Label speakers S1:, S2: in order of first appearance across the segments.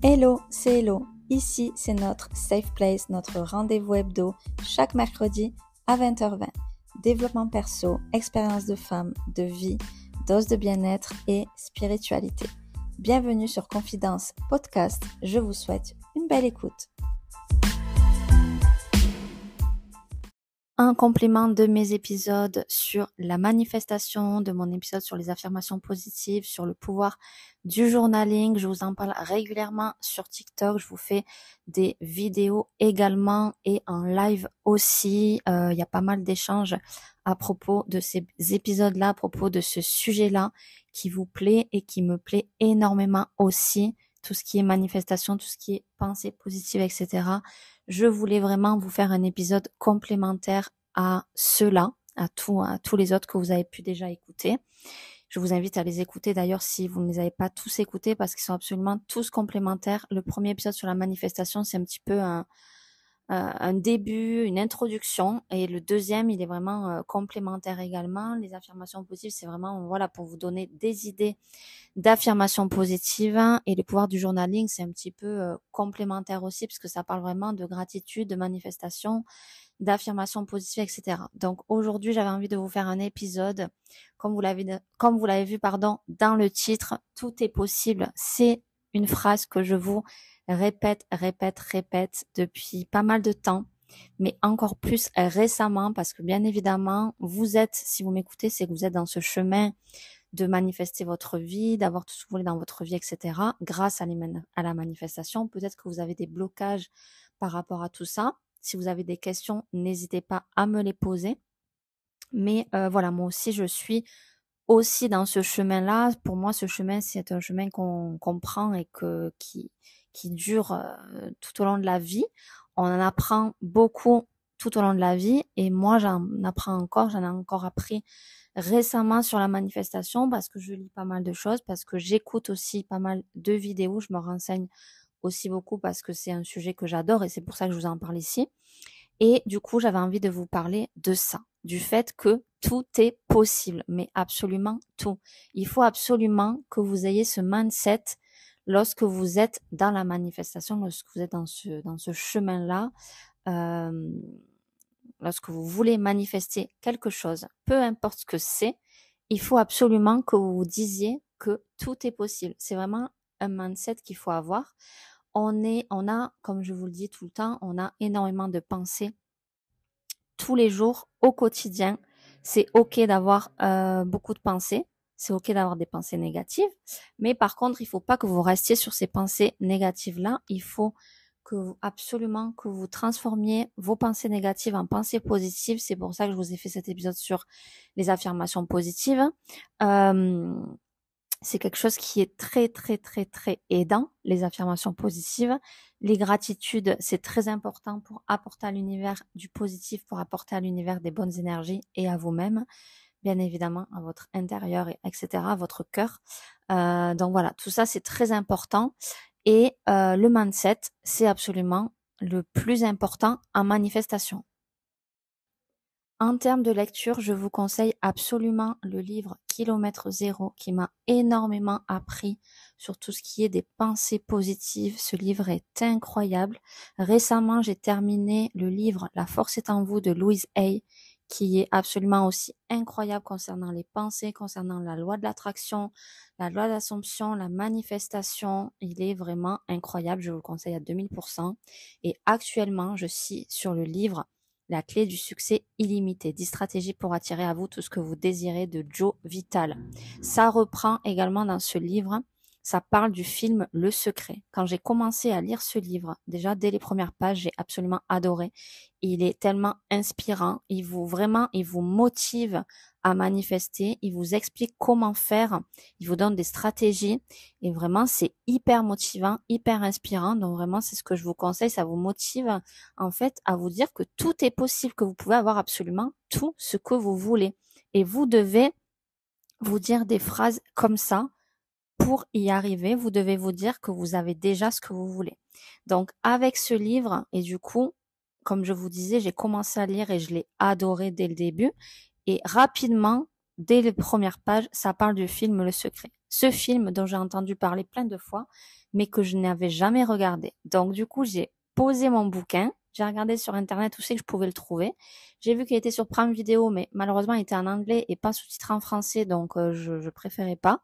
S1: Hello, c'est Hello. Ici, c'est notre Safe Place, notre rendez-vous hebdo, chaque mercredi à 20h20. Développement perso, expérience de femme, de vie, dose de bien-être et spiritualité. Bienvenue sur Confidence Podcast. Je vous souhaite une belle écoute. Un complément de mes épisodes sur la manifestation, de mon épisode sur les affirmations positives, sur le pouvoir du journaling. Je vous en parle régulièrement sur TikTok. Je vous fais des vidéos également et en live aussi. Il y a pas mal d'échanges à propos de ces épisodes-là, à propos de ce sujet-là qui vous plaît et qui me plaît énormément aussi. Tout ce qui est manifestation, tout ce qui est pensée positive, etc. Je voulais vraiment vous faire un épisode complémentaire à ceux-là, à tous les autres que vous avez pu déjà écouter. Je vous invite à les écouter d'ailleurs si vous ne les avez pas tous écoutés parce qu'ils sont absolument tous complémentaires. Le premier épisode sur la manifestation, c'est un petit peu un début, une introduction, et le deuxième, il est vraiment complémentaire également. Les affirmations positives, c'est vraiment pour vous donner des idées d'affirmations positives, et le pouvoir du journaling, c'est un petit peu complémentaire aussi parce que ça parle vraiment de gratitude, de manifestation, d'affirmations positives, etc. Donc aujourd'hui, j'avais envie de vous faire un épisode, comme vous l'avez vu, dans le titre, tout est possible. C'est une phrase que je vous répète depuis pas mal de temps, mais encore plus récemment parce que bien évidemment, si vous m'écoutez, c'est que vous êtes dans ce chemin de manifester votre vie, d'avoir tout ce que vous voulez dans votre vie, etc. Grâce à la manifestation, peut-être que vous avez des blocages par rapport à tout ça. Si vous avez des questions, n'hésitez pas à me les poser. Mais moi aussi, je suis aussi dans ce chemin-là. Pour moi, ce chemin, c'est un chemin qu'on prend et qui dure tout au long de la vie. On en apprend beaucoup tout au long de la vie, et moi, j'en ai encore appris récemment sur la manifestation parce que je lis pas mal de choses, parce que j'écoute aussi pas mal de vidéos, je me renseigne aussi beaucoup parce que c'est un sujet que j'adore et c'est pour ça que je vous en parle ici. Et du coup, j'avais envie de vous parler de ça, du fait que tout est possible, mais absolument tout. Il faut absolument que vous ayez ce mindset lorsque vous êtes dans la manifestation, lorsque vous êtes dans ce chemin-là, lorsque vous voulez manifester quelque chose, peu importe ce que c'est, il faut absolument que vous vous disiez que tout est possible. C'est vraiment un mindset qu'il faut avoir. On a, comme je vous le dis tout le temps, on a énormément de pensées tous les jours, au quotidien. C'est ok d'avoir beaucoup de pensées. C'est ok d'avoir des pensées négatives. Mais par contre, il faut pas que vous restiez sur ces pensées négatives-là. Il faut absolument que vous transformiez vos pensées négatives en pensées positives. C'est pour ça que je vous ai fait cet épisode sur les affirmations positives. C'est quelque chose qui est très, très, très, très aidant, les affirmations positives. Les gratitudes, c'est très important pour apporter à l'univers du positif, pour apporter à l'univers des bonnes énergies et à vous-même, bien évidemment, à votre intérieur, etc., à votre cœur. Donc voilà, tout ça, c'est très important. Et le mindset, c'est absolument le plus important en manifestation. En termes de lecture, je vous conseille absolument le livre Kilomètre Zéro qui m'a énormément appris sur tout ce qui est des pensées positives. Ce livre est incroyable. Récemment, j'ai terminé le livre La force est en vous de Louise Hay, qui est absolument aussi incroyable concernant les pensées, concernant la loi de l'attraction, la loi d'assomption, la manifestation. Il est vraiment incroyable, je vous le conseille à 2000%. Et actuellement, je suis sur le livre La clé du succès illimité, 10 stratégies pour attirer à vous tout ce que vous désirez de Joe Vitale. Ça reprend également dans ce livre, ça parle du film Le Secret. Quand j'ai commencé à lire ce livre, déjà dès les premières pages, j'ai absolument adoré. Il est tellement inspirant, il vous motive à manifester, il vous explique comment faire, il vous donne des stratégies et vraiment c'est hyper motivant, hyper inspirant. Donc vraiment c'est ce que je vous conseille, ça vous motive en fait à vous dire que tout est possible, que vous pouvez avoir absolument tout ce que vous voulez. Et vous devez vous dire des phrases comme ça. Pour y arriver, vous devez vous dire que vous avez déjà ce que vous voulez. Donc, avec ce livre, et du coup, comme je vous disais, j'ai commencé à lire et je l'ai adoré dès le début. Et rapidement, dès les premières pages, ça parle du film Le Secret. Ce film dont j'ai entendu parler plein de fois, mais que je n'avais jamais regardé. Donc du coup, j'ai posé mon bouquin, j'ai regardé sur internet où c'est que je pouvais le trouver. J'ai vu qu'il était sur Prime Video, mais malheureusement il était en anglais et pas sous-titré en français, donc je préférais pas.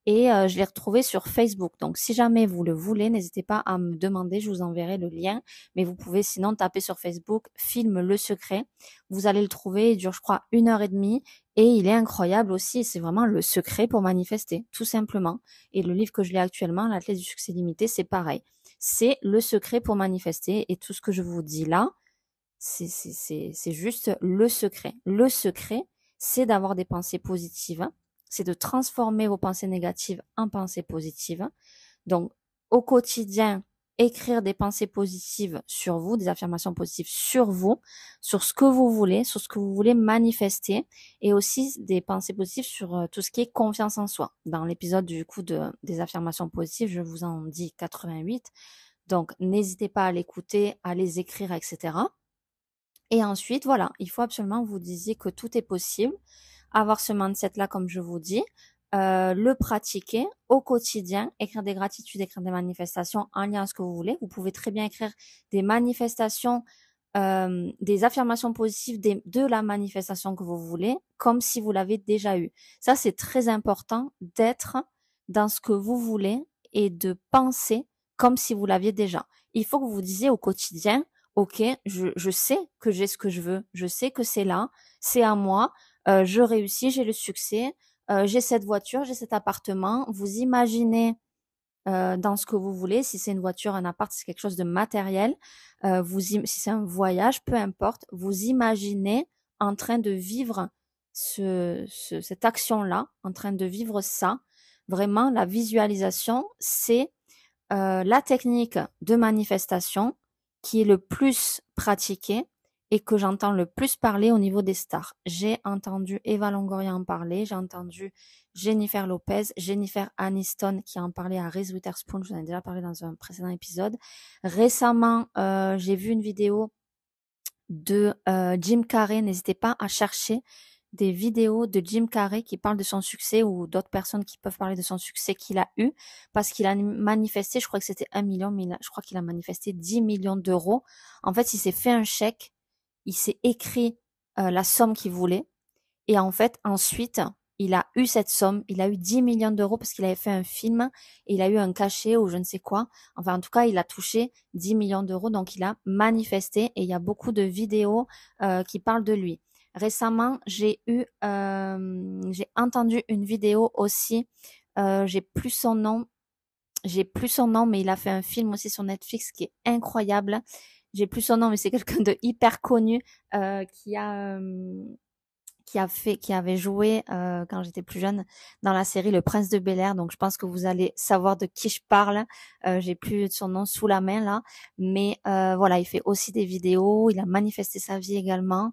S1: Et je l'ai retrouvé sur Facebook. Donc si jamais vous le voulez, n'hésitez pas à me demander, je vous enverrai le lien. Mais vous pouvez sinon taper sur Facebook Film Le Secret. Vous allez le trouver, il dure je crois 1 heure et demie et il est incroyable aussi. C'est vraiment le secret pour manifester, tout simplement. Et le livre que je lis actuellement, L'Athlète du succès limité, c'est pareil. C'est le secret pour manifester et tout ce que je vous dis là, c'est juste le secret. Le secret, c'est d'avoir des pensées positives, c'est de transformer vos pensées négatives en pensées positives. Donc, au quotidien, écrire des pensées positives sur vous, des affirmations positives sur vous, sur ce que vous voulez, sur ce que vous voulez manifester, et aussi des pensées positives sur tout ce qui est confiance en soi. Dans l'épisode du coup des affirmations positives, je vous en dis 88. Donc, n'hésitez pas à l'écouter, à les écrire, etc. Et ensuite, voilà, il faut absolument que vous disiez que tout est possible, avoir ce mindset-là, comme je vous dis, le pratiquer au quotidien, écrire des gratitudes, écrire des manifestations en lien à ce que vous voulez. Vous pouvez très bien écrire des manifestations, des affirmations positives de la manifestation que vous voulez, comme si vous l'avez déjà eu. Ça, c'est très important d'être dans ce que vous voulez et de penser comme si vous l'aviez déjà. Il faut que vous vous disiez au quotidien, ok, je sais que j'ai ce que je veux, je sais que c'est là, c'est à moi, je réussis, j'ai le succès, j'ai cette voiture, j'ai cet appartement. Vous imaginez dans ce que vous voulez, si c'est une voiture, un appart, c'est quelque chose de matériel, si c'est un voyage, peu importe, vous imaginez en train de vivre cette action-là, en train de vivre ça. Vraiment, la visualisation, c'est la technique de manifestation qui est le plus pratiquée et que j'entends le plus parler au niveau des stars. J'ai entendu Eva Longoria en parler, j'ai entendu Jennifer Lopez, Jennifer Aniston qui en parlait à Reese Witherspoon, je vous en ai déjà parlé dans un précédent épisode. Récemment, j'ai vu une vidéo de Jim Carrey, n'hésitez pas à chercher des vidéos de Jim Carrey qui parlent de son succès ou d'autres personnes qui peuvent parler de son succès qu'il a eu parce qu'il a manifesté, je crois que c'était 1 million, mais je crois qu'il a manifesté 10 millions d'euros. En fait, il s'est fait un chèque, il s'est écrit la somme qu'il voulait et en fait, ensuite, il a eu cette somme, il a eu 10 millions d'euros parce qu'il avait fait un film et il a eu un cachet ou je ne sais quoi. Enfin, en tout cas, il a touché 10 millions d'euros, donc il a manifesté et il y a beaucoup de vidéos qui parlent de lui. Récemment, j'ai entendu une vidéo aussi, j'ai plus son nom, mais il a fait un film aussi sur Netflix qui est incroyable. J'ai plus son nom, mais c'est quelqu'un de hyper connu qui avait joué quand j'étais plus jeune dans la série Le Prince de Bel-Air. Donc je pense que vous allez savoir de qui je parle. J'ai plus son nom sous la main là, mais voilà, il fait aussi des vidéos. Il a manifesté sa vie également.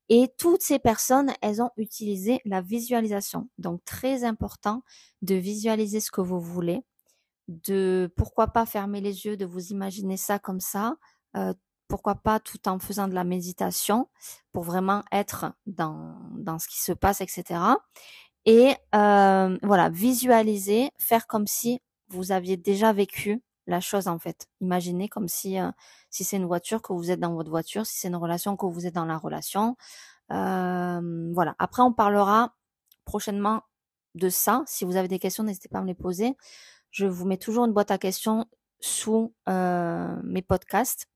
S1: Et toutes ces personnes, elles ont utilisé la visualisation. Donc très important de visualiser ce que vous voulez, de pourquoi pas fermer les yeux, de vous imaginer ça comme ça, pourquoi pas tout en faisant de la méditation pour vraiment être dans ce qui se passe, etc. Et voilà, visualiser, faire comme si vous aviez déjà vécu la chose en fait. Imaginez comme si c'est une voiture que vous êtes dans votre voiture, si c'est une relation que vous êtes dans la relation. Voilà. Après, on parlera prochainement de ça. Si vous avez des questions, n'hésitez pas à me les poser. Je vous mets toujours une boîte à questions sous mes podcasts.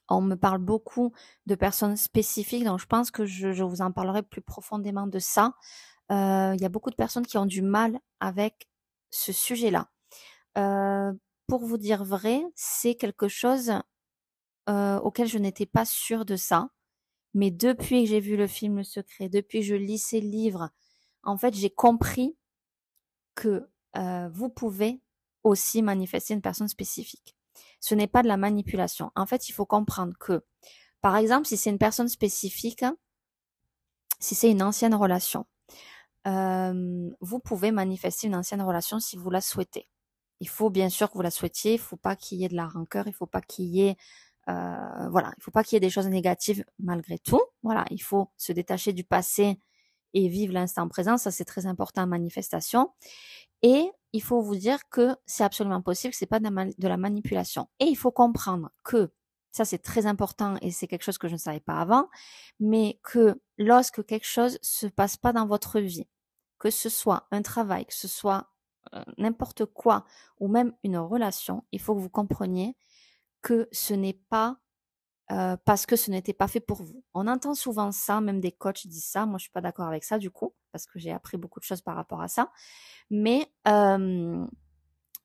S1: On me parle beaucoup de personnes spécifiques, donc je pense que je vous en parlerai plus profondément de ça. Il y a beaucoup de personnes qui ont du mal avec ce sujet-là. Pour vous dire vrai, c'est quelque chose auquel je n'étais pas sûre de ça. Mais depuis que j'ai vu le film Le Secret, depuis que je lis ces livres, en fait, j'ai compris que vous pouvez aussi manifester une personne spécifique. Ce n'est pas de la manipulation. En fait, il faut comprendre que, par exemple, si c'est une personne spécifique, si c'est une ancienne relation, vous pouvez manifester une ancienne relation si vous la souhaitez. Il faut bien sûr que vous la souhaitiez, il faut pas qu'il y ait de la rancœur, il faut pas qu'il y ait voilà, il faut pas qu'il y ait des choses négatives malgré tout. Voilà, il faut se détacher du passé et vivre l'instant présent, ça c'est très important en manifestation. Et il faut vous dire que c'est absolument possible, que c'est pas de la manipulation. Et il faut comprendre que, ça c'est très important et c'est quelque chose que je ne savais pas avant, mais que lorsque quelque chose se passe pas dans votre vie, que ce soit un travail, que ce soit n'importe quoi, ou même une relation, il faut que vous compreniez que ce n'est pas parce que ce n'était pas fait pour vous. On entend souvent ça, même des coachs disent ça. Moi, je suis pas d'accord avec ça du coup, parce que j'ai appris beaucoup de choses par rapport à ça. Mais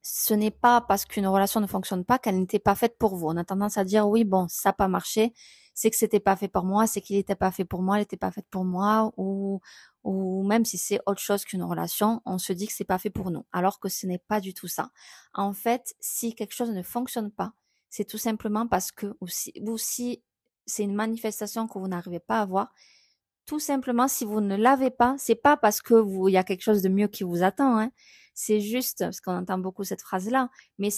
S1: ce n'est pas parce qu'une relation ne fonctionne pas qu'elle n'était pas faite pour vous. On a tendance à dire oui, bon, ça n'a pas marché, c'est que c'était pas fait pour moi, c'est qu'il n'était pas fait pour moi, elle n'était pas faite pour moi, ou même si c'est autre chose qu'une relation, on se dit que c'est pas fait pour nous, alors que ce n'est pas du tout ça. En fait, si quelque chose ne fonctionne pas, c'est tout simplement parce que, ou si c'est une manifestation que vous n'arrivez pas à voir, tout simplement, si vous ne l'avez pas, c'est pas parce que il y a quelque chose de mieux qui vous attend, hein. C'est juste, parce qu'on entend beaucoup cette phrase-là, mais euh,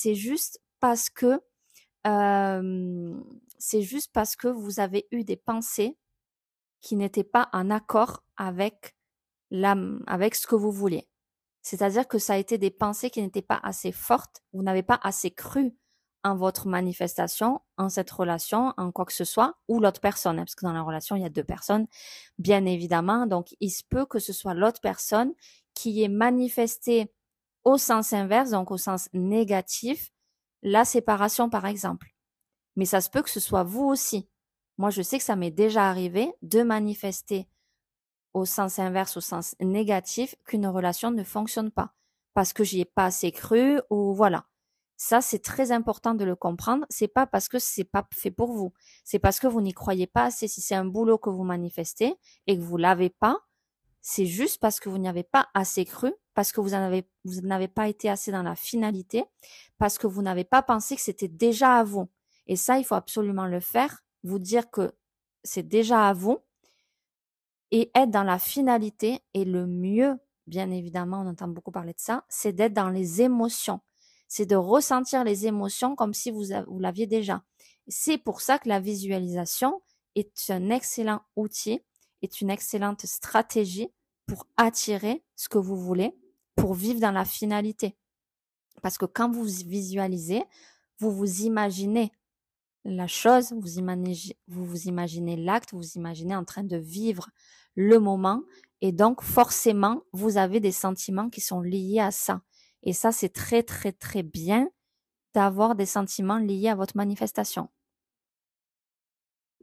S1: c'est juste parce que vous avez eu des pensées qui n'étaient pas en accord avec ce que vous vouliez. C'est-à-dire que ça a été des pensées qui n'étaient pas assez fortes, vous n'avez pas assez cru en votre manifestation, en cette relation, en quoi que ce soit, ou l'autre personne, hein, parce que dans la relation, il y a deux personnes, bien évidemment. Donc, il se peut que ce soit l'autre personne qui ait manifesté au sens inverse, donc au sens négatif, la séparation, par exemple. Mais ça se peut que ce soit vous aussi. Moi, je sais que ça m'est déjà arrivé de manifester au sens inverse, au sens négatif, qu'une relation ne fonctionne pas parce que j'y ai pas assez cru ou voilà. Ça, c'est très important de le comprendre. C'est pas parce que c'est pas fait pour vous. C'est parce que vous n'y croyez pas assez. Si c'est un boulot que vous manifestez et que vous l'avez pas, c'est juste parce que vous n'y avez pas assez cru, parce que vous n'avez pas été assez dans la finalité, parce que vous n'avez pas pensé que c'était déjà à vous. Et ça, il faut absolument le faire, vous dire que c'est déjà à vous et être dans la finalité. Et le mieux, bien évidemment, on entend beaucoup parler de ça, c'est d'être dans les émotions. C'est de ressentir les émotions comme si vous l'aviez déjà. C'est pour ça que la visualisation est un excellent outil, est une excellente stratégie pour attirer ce que vous voulez, pour vivre dans la finalité. Parce que quand vous visualisez, vous vous imaginez la chose, vous vous imaginez l'acte, vous vous imaginez en train de vivre le moment et donc forcément, vous avez des sentiments qui sont liés à ça. Et ça, c'est très, très, très bien d'avoir des sentiments liés à votre manifestation.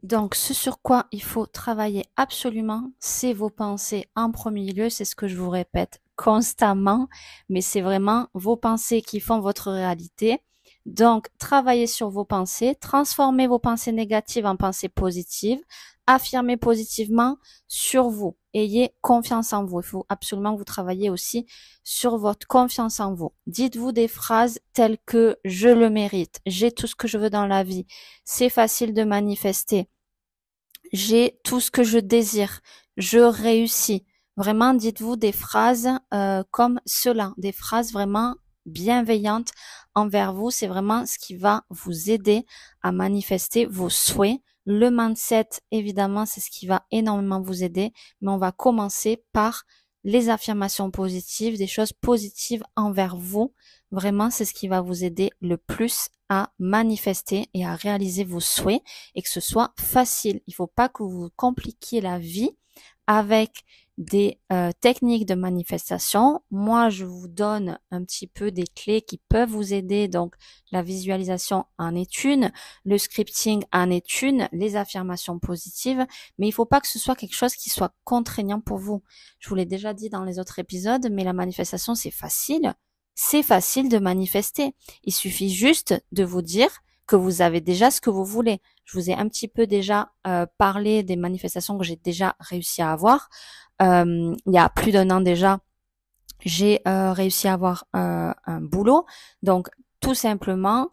S1: Donc, ce sur quoi il faut travailler absolument, c'est vos pensées en premier lieu. C'est ce que je vous répète constamment, mais c'est vraiment vos pensées qui font votre réalité. Donc, travaillez sur vos pensées, transformez vos pensées négatives en pensées positives, affirmez positivement sur vous. Ayez confiance en vous. Il faut absolument que vous travaillez aussi sur votre confiance en vous. Dites-vous des phrases telles que je le mérite, j'ai tout ce que je veux dans la vie, c'est facile de manifester, j'ai tout ce que je désire, je réussis. Vraiment, dites-vous des phrases comme cela, des phrases vraiment bienveillantes envers vous. C'est vraiment ce qui va vous aider à manifester vos souhaits. Le mindset, évidemment, c'est ce qui va énormément vous aider, mais on va commencer par les affirmations positives, des choses positives envers vous. Vraiment, c'est ce qui va vous aider le plus à manifester et à réaliser vos souhaits et que ce soit facile. Il ne faut pas que vous vous compliquiez la vie avec des techniques de manifestation. Moi, je vous donne un petit peu des clés qui peuvent vous aider. Donc, la visualisation en est une, le scripting en est une, les affirmations positives. Mais il ne faut pas que ce soit quelque chose qui soit contraignant pour vous. Je vous l'ai déjà dit dans les autres épisodes, mais la manifestation, c'est facile. C'est facile de manifester. Il suffit juste de vous dire que vous avez déjà ce que vous voulez. Je vous ai un petit peu déjà parlé des manifestations que j'ai déjà réussi à avoir. Il y a plus d'1 an déjà, j'ai réussi à avoir un boulot. Donc, tout simplement,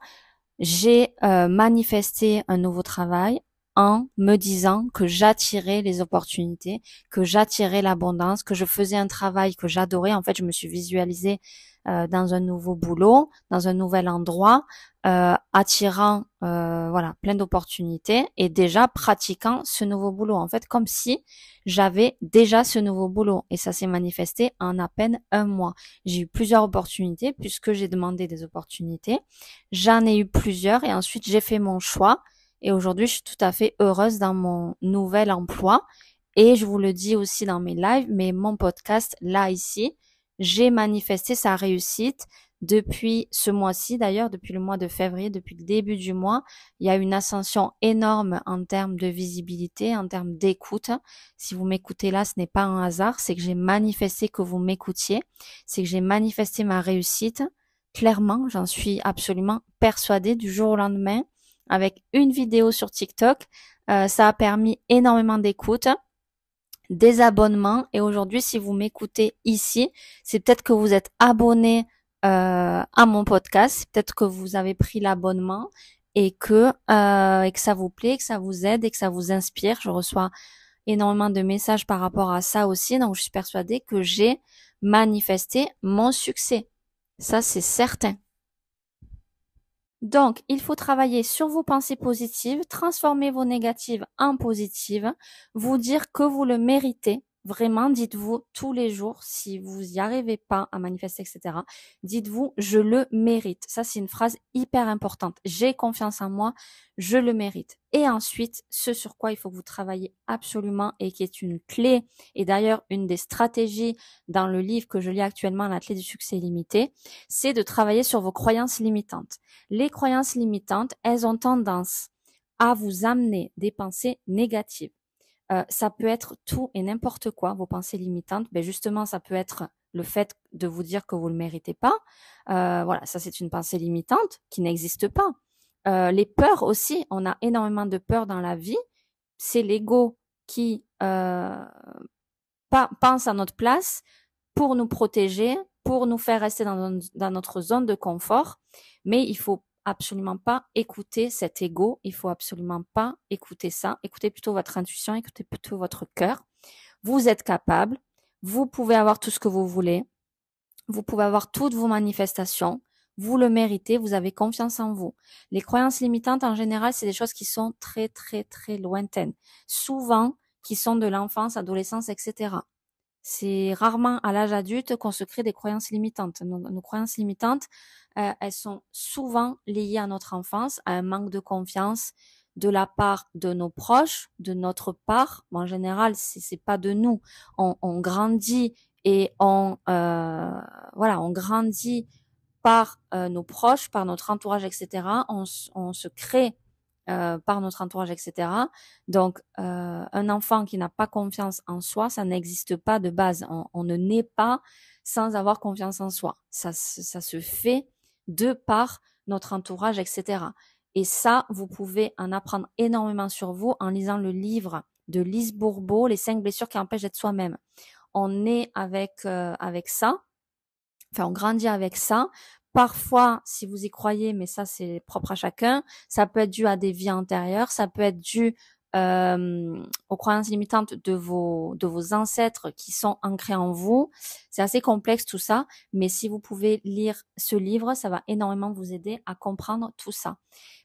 S1: j'ai manifesté un nouveau travail. en me disant que j'attirais les opportunités, que j'attirais l'abondance, que je faisais un travail que j'adorais. En fait, je me suis visualisée dans un nouveau boulot, dans un nouvel endroit, attirant voilà plein d'opportunités et déjà pratiquant ce nouveau boulot. En fait, comme si j'avais déjà ce nouveau boulot et ça s'est manifesté en à peine un mois. J'ai eu plusieurs opportunités puisque j'ai demandé des opportunités. J'en ai eu plusieurs et ensuite j'ai fait mon choix et aujourd'hui je suis tout à fait heureuse dans mon nouvel emploi. Et je vous le dis aussi dans mes lives, mais mon podcast, là, ici, j'ai manifesté sa réussite depuis ce mois-ci, d'ailleurs, depuis le mois de février, depuis le début du mois. Il y a une ascension énorme en termes de visibilité, en termes d'écoute. Si vous m'écoutez là, ce n'est pas un hasard, c'est que j'ai manifesté que vous m'écoutiez, c'est que j'ai manifesté ma réussite. Clairement, j'en suis absolument persuadée du jour au lendemain. Avec une vidéo sur TikTok, ça a permis énormément d'écoute, des abonnements. Et aujourd'hui, si vous m'écoutez ici, c'est peut-être que vous êtes abonné à mon podcast, c'est peut-être que vous avez pris l'abonnement et que ça vous plaît, que ça vous aide et que ça vous inspire. Je reçois énormément de messages par rapport à ça aussi, donc je suis persuadée que j'ai manifesté mon succès. Ça, c'est certain. Donc, il faut travailler sur vos pensées positives, transformer vos négatives en positives, vous dire que vous le méritez. Vraiment, dites-vous tous les jours, si vous n'y arrivez pas à manifester, etc., dites-vous, je le mérite. Ça, c'est une phrase hyper importante. J'ai confiance en moi, je le mérite. Et ensuite, ce sur quoi il faut que vous travaillez absolument et qui est une clé, et d'ailleurs une des stratégies dans le livre que je lis actuellement, La clé du succès illimité, c'est de travailler sur vos croyances limitantes. Les croyances limitantes, elles ont tendance à vous amener des pensées négatives. Ça peut être tout et n'importe quoi, vos pensées limitantes. Ben justement, ça peut être le fait de vous dire que vous ne le méritez pas. Voilà, ça c'est une pensée limitante qui n'existe pas. Les peurs aussi, on a énormément de peurs dans la vie. C'est l'ego qui pense à notre place pour nous protéger, pour nous faire rester dans notre zone de confort. Mais il faut absolument pas écouter cet ego. Il faut absolument pas écouter ça. Écoutez plutôt votre intuition, écoutez plutôt votre cœur. Vous êtes capable. Vous pouvez avoir tout ce que vous voulez. Vous pouvez avoir toutes vos manifestations. Vous le méritez. Vous avez confiance en vous. Les croyances limitantes, en général, c'est des choses qui sont très, très, très lointaines. Souvent, qui sont de l'enfance, adolescence, etc. C'est rarement à l'âge adulte qu'on se crée des croyances limitantes. Nos croyances limitantes, elles sont souvent liées à notre enfance, à un manque de confiance de la part de nos proches, de notre part. En général, c'est pas de nous. On grandit et on grandit par nos proches, par notre entourage, etc. On se crée par notre entourage, etc. Donc, un enfant qui n'a pas confiance en soi, ça n'existe pas de base. On ne naît pas sans avoir confiance en soi. Ça se fait de par notre entourage, etc. Et ça, vous pouvez en apprendre énormément sur vous en lisant le livre de Lise Bourbeau, Les 5 blessures qui empêchent d'être soi-même. On est avec ça. Enfin, on grandit avec ça. Parfois, si vous y croyez, mais ça c'est propre à chacun, ça peut être dû à des vies antérieures, ça peut être dû aux croyances limitantes de vos ancêtres qui sont ancrés en vous. C'est assez complexe tout ça, mais si vous pouvez lire ce livre, ça va énormément vous aider à comprendre tout ça.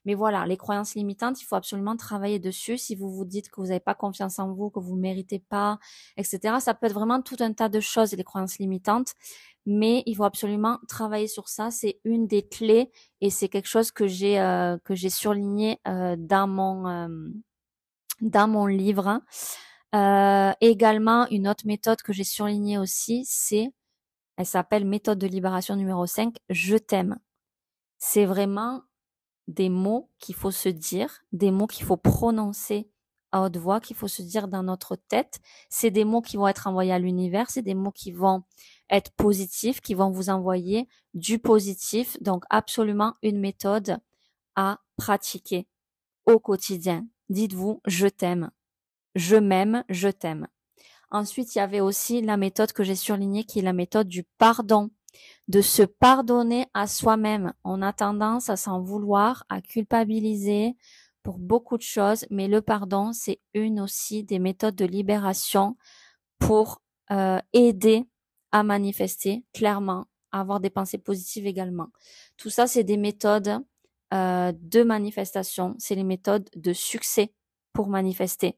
S1: Mais voilà, les croyances limitantes, il faut absolument travailler dessus. Si vous vous dites que vous n'avez pas confiance en vous, que vous ne méritez pas, etc., ça peut être vraiment tout un tas de choses, les croyances limitantes. Mais il faut absolument travailler sur ça. C'est une des clés et c'est quelque chose que j'ai surligné dans mon livre. Également, une autre méthode que j'ai surlignée aussi, elle s'appelle méthode de libération numéro 5, je t'aime. C'est vraiment des mots qu'il faut se dire, des mots qu'il faut prononcer à haute voix, qu'il faut se dire dans notre tête. C'est des mots qui vont être envoyés à l'univers, c'est des mots qui vont être positifs, qui vont vous envoyer du positif. Donc, absolument une méthode à pratiquer au quotidien. Dites-vous, je t'aime. Je m'aime, je t'aime. Ensuite, il y avait aussi la méthode que j'ai surlignée qui est la méthode du pardon. De se pardonner à soi-même. On a tendance à s'en vouloir, à culpabiliser pour beaucoup de choses, mais le pardon, c'est une aussi des méthodes de libération pour aider à manifester clairement, à avoir des pensées positives également. Tout ça, c'est des méthodes de manifestation, c'est les méthodes de succès pour manifester.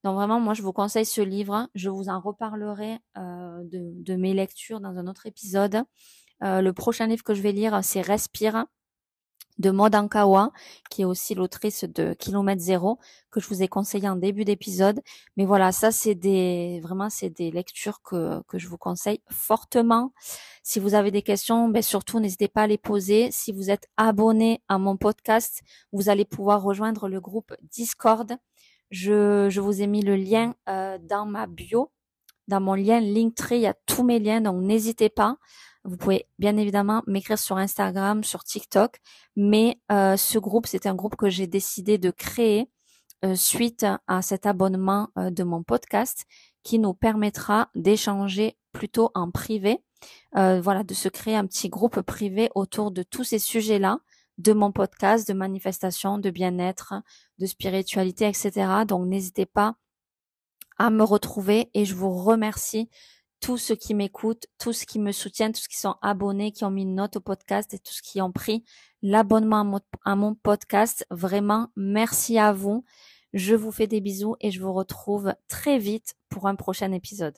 S1: Donc vraiment, moi, je vous conseille ce livre. Je vous en reparlerai de mes lectures dans un autre épisode. Le prochain livre que je vais lire, c'est Respire de Maud Ankawa, qui est aussi l'autrice de Kilomètre Zéro, que je vous ai conseillé en début d'épisode. Mais voilà, ça c'est c'est des lectures que je vous conseille fortement. Si vous avez des questions, ben surtout n'hésitez pas à les poser. Si vous êtes abonné à mon podcast, vous allez pouvoir rejoindre le groupe Discord. Je vous ai mis le lien dans ma bio. Dans mon lien Linktree, il y a tous mes liens, donc n'hésitez pas. Vous pouvez bien évidemment m'écrire sur Instagram, sur TikTok, mais ce groupe, c'est un groupe que j'ai décidé de créer suite à cet abonnement de mon podcast qui nous permettra d'échanger plutôt en privé, voilà, de se créer un petit groupe privé autour de tous ces sujets-là, de mon podcast, de manifestation, de bien-être, de spiritualité, etc. Donc n'hésitez pas à me retrouver et je vous remercie tous ceux qui m'écoutent, tous ceux qui me soutiennent, tous ceux qui sont abonnés, qui ont mis une note au podcast et tous ceux qui ont pris l'abonnement à mon podcast. Vraiment, merci à vous. Je vous fais des bisous et je vous retrouve très vite pour un prochain épisode.